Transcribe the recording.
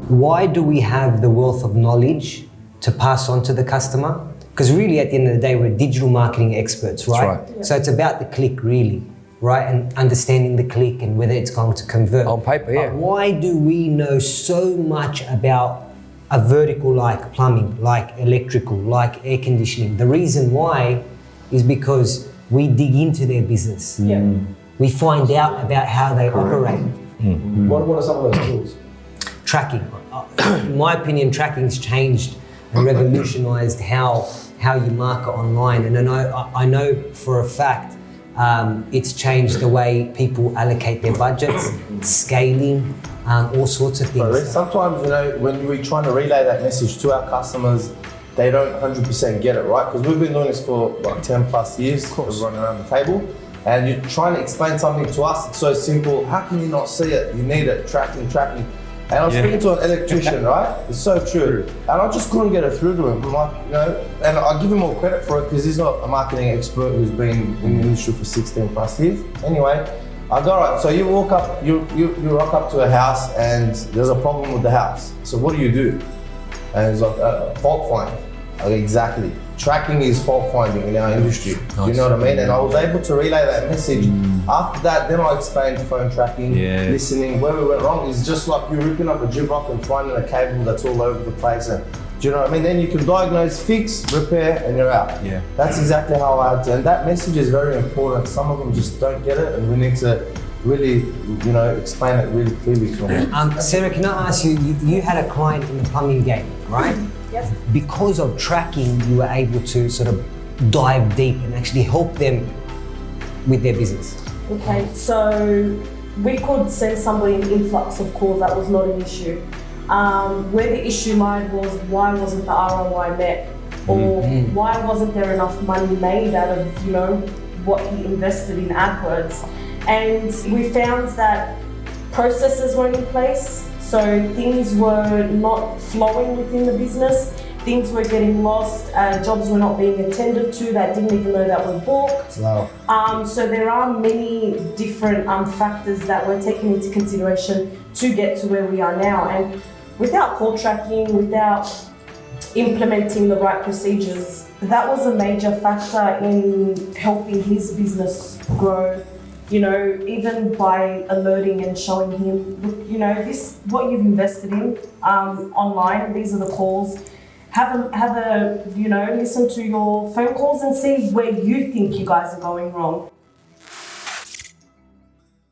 why do we have the wealth of knowledge to pass on to the customer? Because really at the end of the day, we're digital marketing experts, right? That's right. Yeah. So it's about the click really, right? And understanding the click and whether it's going to convert. On paper, yeah. But why do we know so much about a vertical like plumbing, like electrical, like air conditioning? The reason why is because we dig into their business. Yeah. We find out about how they operate. What are some of those tools? Tracking. In my opinion, tracking's changed and revolutionized how you market online. And I know for a fact it's changed the way people allocate their budgets, scaling, all sorts of things. Sometimes, when we're trying to relay that message to our customers, they don't 100% get it right, because we've been doing this for like 10 plus years, everyone around the table, and you're trying to explain something to us, it's so simple, how can you not see it? You need it, tracking. And I was speaking to an electrician, right? It's so true. And I just couldn't get it through to him. I'm like, and I give him more credit for it because he's not a marketing expert who's been in the industry for 16 plus years. Anyway, I go, right, so you walk up, you rock up to a house and there's a problem with the house. So what do? And it's like fault finding. Okay, exactly. Tracking is fault finding in our industry. Nice. You know what I mean? And I was able to relay that message. After that, then I explained phone tracking, listening. Where we went wrong is just like you ripping up a gyprock and finding a cable that's all over the place. And do you know what I mean? Then you can diagnose, fix, repair, and you're out. Yeah. That's exactly how I had to. And that message is very important. Some of them just don't get it, and we need to really, explain it really clearly to them. Sarah, can I ask you, you had a client in the plumbing game, right? Yes. Because of tracking, you were able to sort of dive deep and actually help them with their business. Okay, so we could send somebody an influx of calls, that was not an issue. Where the issue lied was why wasn't the ROI met? Or why wasn't there enough money made out of, what he invested in AdWords? And we found that processes weren't in place, so things were not flowing within the business, things were getting lost, jobs were not being attended to that didn't even know that were booked. Wow. So there are many different factors that were taken into consideration to get to where we are now. And without call tracking, without implementing the right procedures, that was a major factor in helping his business grow. Even by alerting and showing him, look, this what you've invested in online. These are the calls. Have a listen to your phone calls and see where you think you guys are going wrong.